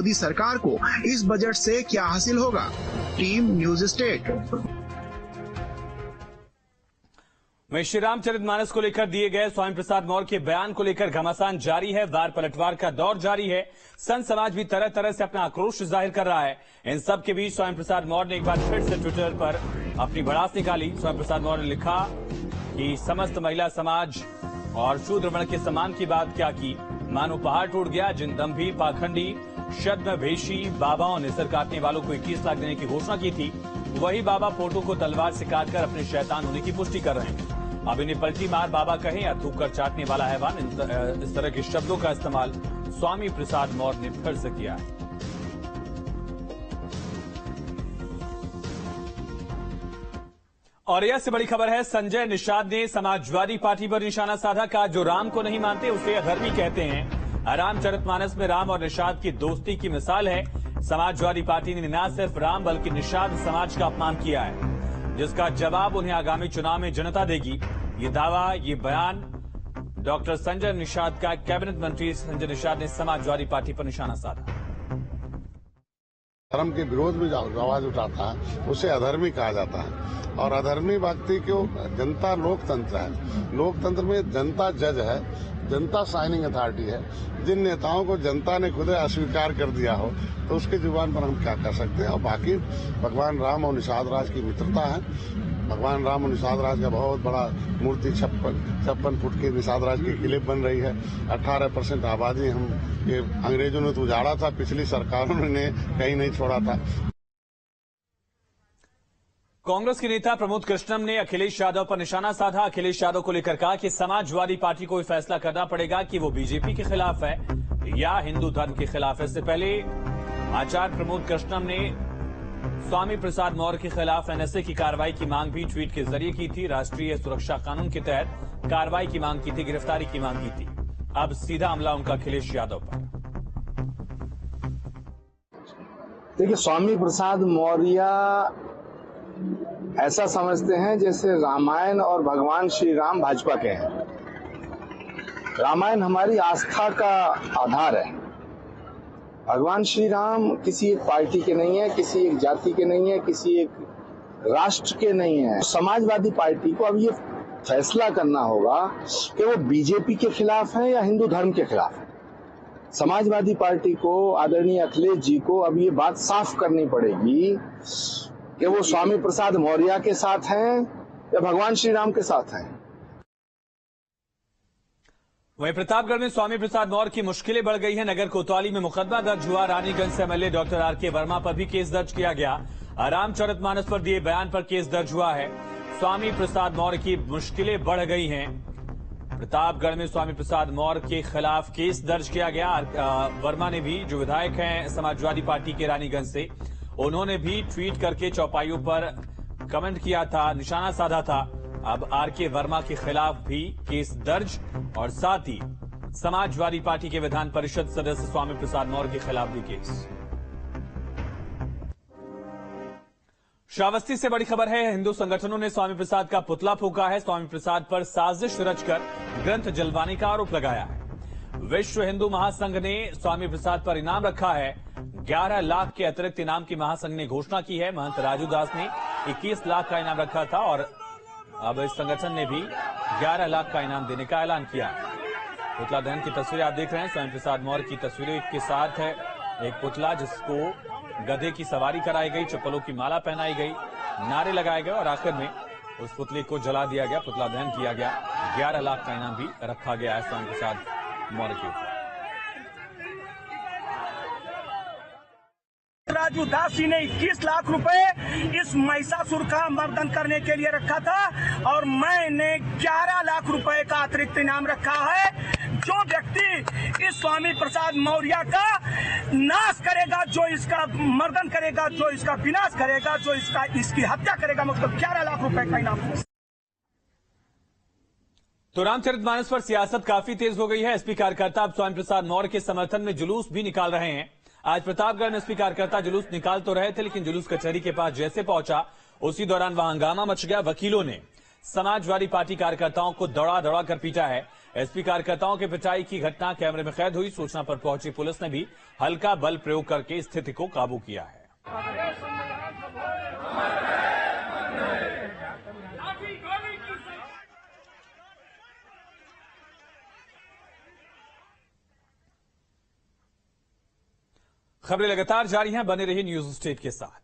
मोदी सरकार को इस बजट से क्या हासिल होगा? Team news state. वहीं श्री रामचरितमानस को लेकर दिए गए स्वामी प्रसाद मौर्य के बयान को लेकर घमासान जारी है। वार पलटवार का दौर जारी है। संत समाज भी तरह तरह से अपना आक्रोश जाहिर कर रहा है। इन सब के बीच स्वामी प्रसाद मौर्य ने एक बार फिर से ट्विटर पर अपनी भड़ास निकाली। स्वामी प्रसाद मौर्य ने लिखा कि समस्त महिला समाज और शूद्र वर्ण के सम्मान की बात क्या की, मानो पहाड़ टूट गया। जिन दंभी पाखंडी छद्मवेशी बाबाओं ने सर काटने वालों को 21 लाख देने की घोषणा की थी, वही बाबा फोटो को तलवार से काटकर अपने शैतान होने की पुष्टि कर रहे हैं। अब इन्हें पलटी मार बाबा कहें या थूक कर चाटने वाला हैवान, इस तरह के शब्दों का इस्तेमाल स्वामी प्रसाद मौर्य ने फिर से किया है। और यह से बड़ी खबर है, संजय निषाद ने समाजवादी पार्टी पर निशाना साधा। कहा जो राम को नहीं मानते उसे अधर्मी कहते हैं। रामचरितमानस में राम और निषाद की दोस्ती की मिसाल है। समाजवादी पार्टी ने न सिर्फ राम बल्कि निषाद समाज का अपमान किया है, जिसका जवाब उन्हें आगामी चुनाव में जनता देगी। ये दावा, ये बयान डॉक्टर संजय निषाद का। कैबिनेट मंत्री संजय निषाद ने समाजवादी पार्टी पर निशाना साधा। धर्म के विरोध में जो आवाज उठाता है उसे अधर्मी कहा जाता है, और अधर्मी व्यक्ति को जनता लोकतंत्र है। लोकतंत्र में जनता जज है, जनता साइनिंग अथॉरिटी है। जिन नेताओं को जनता ने खुद अस्वीकार कर दिया हो तो उसके जुबान पर हम क्या कर सकते हैं। और बाकी भगवान राम और निषाद राज की मित्रता है। भगवान राम और निषाद राज का बहुत बड़ा मूर्ति 56 फुट के निषाद राज की क्लिप बन रही है। 18% आबादी हम ये अंग्रेजों ने तो उजाड़ा था, पिछली सरकारों ने कहीं नहीं छोड़ा था। कांग्रेस के नेता प्रमोद कृष्णम ने अखिलेश यादव पर निशाना साधा। अखिलेश यादव को लेकर कहा कि समाजवादी पार्टी को फैसला करना पड़ेगा कि वो बीजेपी के खिलाफ है या हिंदू धर्म के खिलाफ है। इससे पहले आचार्य प्रमोद कृष्णम ने स्वामी प्रसाद मौर्य के खिलाफ एनएसए की कार्रवाई की मांग भी ट्वीट के जरिए की थी। राष्ट्रीय सुरक्षा कानून के तहत कार्रवाई की मांग की थी, गिरफ्तारी की मांग की थी। अब सीधा हमला उनका अखिलेश यादव पर। देखिए, स्वामी प्रसाद मौर्य ऐसा समझते हैं जैसे रामायण और भगवान श्री राम भाजपा के हैं। रामायण हमारी आस्था का आधार है। भगवान श्री राम किसी एक पार्टी के नहीं है, किसी एक जाति के नहीं है, किसी एक राष्ट्र के नहीं है। समाजवादी पार्टी को अब ये फैसला करना होगा कि वो बीजेपी के खिलाफ है या हिंदू धर्म के खिलाफ है। समाजवादी पार्टी को, आदरणीय अखिलेश जी को अब ये बात साफ करनी पड़ेगी कि वो स्वामी प्रसाद मौर्य के साथ हैं या भगवान श्री राम के साथ हैं। वहीं प्रतापगढ़ में स्वामी प्रसाद मौर्य की मुश्किलें बढ़ गई हैं। नगर कोतवाली में मुकदमा दर्ज हुआ। रानीगंज से एमएलए डॉक्टर आरके वर्मा पर भी केस दर्ज किया गया। रामचरितमानस पर दिए बयान पर केस दर्ज हुआ है। स्वामी प्रसाद मौर्य की मुश्किलें बढ़ गई हैं। प्रतापगढ़ में स्वामी प्रसाद मौर्य के खिलाफ केस दर्ज किया गया। वर्मा ने भी, जो विधायक हैं समाजवादी पार्टी के रानीगंज से, उन्होंने भी ट्वीट करके चौपाइयों पर कमेंट किया था, निशाना साधा था। अब आरके वर्मा के खिलाफ भी केस दर्ज और साथ ही समाजवादी पार्टी के विधान परिषद सदस्य स्वामी प्रसाद मौर्य के खिलाफ भी केस। श्रावस्ती से बड़ी खबर है, हिंदू संगठनों ने स्वामी प्रसाद का पुतला फूंका है। स्वामी प्रसाद पर साजिश रचकर ग्रंथ जलवाने का आरोप लगाया है। विश्व हिंदू महासंघ ने स्वामी प्रसाद पर इनाम रखा है। 11 लाख के अतिरिक्त इनाम की महासंघ ने घोषणा की है। महंत राजू दास ने 21 लाख का इनाम रखा था और अब इस संगठन ने भी 11 लाख का इनाम देने का ऐलान किया। पुतला दहन की तस्वीरें आप देख रहे हैं। स्वामी प्रसाद मौर्य की तस्वीरें के साथ है एक पुतला जिसको गधे की सवारी कराई गई, चप्पलों की माला पहनाई गई, नारे लगाए गए और आखिर में उस पुतले को जला दिया गया, पुतला दहन किया गया। 11 लाख का इनाम भी रखा गया है स्वामी प्रसाद मौर्य के ऊपर। राजू दास जी ने 21 लाख रुपए इस महिषासुर का मर्दन करने के लिए रखा था और मैंने 11 लाख रुपए का अतिरिक्त इनाम रखा है। जो व्यक्ति इस स्वामी प्रसाद मौर्य का नाश करेगा, जो इसका मर्दन करेगा, जो इसका विनाश करेगा, जो इसकी हत्या करेगा, मतलब 11 लाख रुपए का इनाम। तो रामचरितमानस पर सियासत काफी तेज हो गई है। एसपी कार्यकर्ता अब स्वामी प्रसाद मौर्य के समर्थन में जुलूस भी निकाल रहे हैं। आज प्रतापगढ़ में एसपी कार्यकर्ता जुलूस निकाल तो रहे थे, लेकिन जुलूस कचहरी के पास जैसे पहुंचा उसी दौरान वहां हंगामा मच गया। वकीलों ने समाजवादी पार्टी कार्यकर्ताओं को दौड़ा दौड़ा कर पीटा है। एसपी कार्यकर्ताओं के पिटाई की घटना कैमरे में कैद हुई। सूचना पर पहुंची पुलिस ने भी हल्का बल प्रयोग करके स्थिति को काबू किया है। खबरें लगातार जारी हैं, बने रही न्यूज स्टेट के साथ।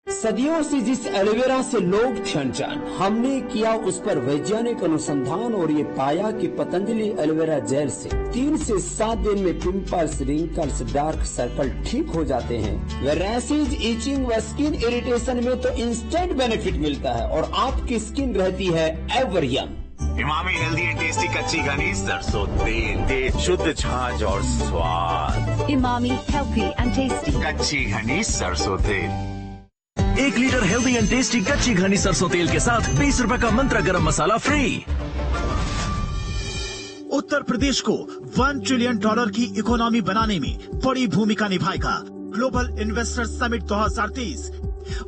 सदियों से जिस एलोवेरा से लोग थे अनजान, हमने किया उस पर वैज्ञानिक अनुसंधान और ये पाया कि पतंजलि एलोवेरा जेल से 3 से 7 दिन में पिंपल्स, रिंकल्स, डार्क सर्कल ठीक हो जाते हैं। रैशेज, इचिंग व स्किन इरिटेशन में तो इंस्टेंट बेनिफिट मिलता है और आपकी स्किन रहती है ever young. Emami healthy and tasty कच्ची घनी सरसों तेल, शुद्ध छाछ और स्वाद। इमामी हेल्दी एंड टेस्टी कच्ची घनी सरसों तेल। 1 लीटर हेल्दी एंड टेस्टी कच्ची घनी सरसों तेल के साथ 20 रुपए का मंत्रा गरम मसाला फ्री। उत्तर प्रदेश को $1 ट्रिलियन की इकोनॉमी बनाने में बड़ी भूमिका निभाएगा global investor summit 2023।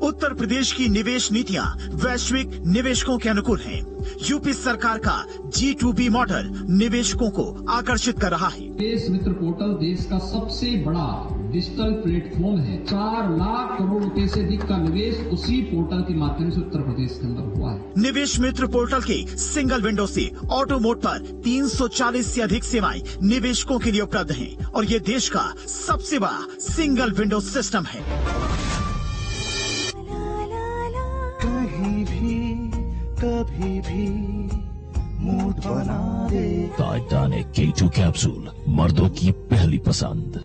Uttar Pradesh की निवेश नीतियां वैश्विक निवेशकों के अनुकूल हैं। यूपी सरकार का G2B मॉडल निवेशकों को आकर्षित कर रहा है। निवेश मित्र पोर्टल देश का सबसे बड़ा डिजिटल प्लेटफॉर्म है। 4 लाख करोड़ रुपए से अधिक का निवेश उसी पोर्टल के माध्यम से उत्तर प्रदेश के अंदर हुआ है। निवेश मित्र पोर्टल के सिंगल विंडो से ऑटो मोड पर 340 से अधिक सेवाएं निवेशकों के लिए उपलब्ध हैं और ये देश का सबसे बड़ा सिंगल विंडो सिस्टम है। कभी भी मूड बना दे। टाइटैनिक K2 कैप्सूल, मर्दों की पहली पसंद।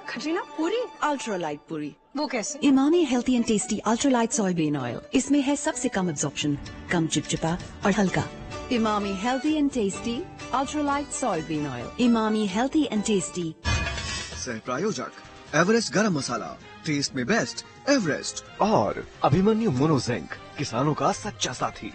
खटीना पूरी, अल्ट्रालाइट पूरी। वो कैसे? Emami healthy and tasty ultralight soybean oil. इसमें है सबसे कम एब्जॉर्प्शन, कम चिपचिपा और हल्का। Emami healthy and tasty ultralight soybean oil. Emami healthy and tasty. सह प्रायोजक एवरेस्ट गरम मसाला, टेस्ट में बेस्ट एवरेस्ट, और अभिमन्यु मोनोजिंक, किसानों का सच्चा साथी।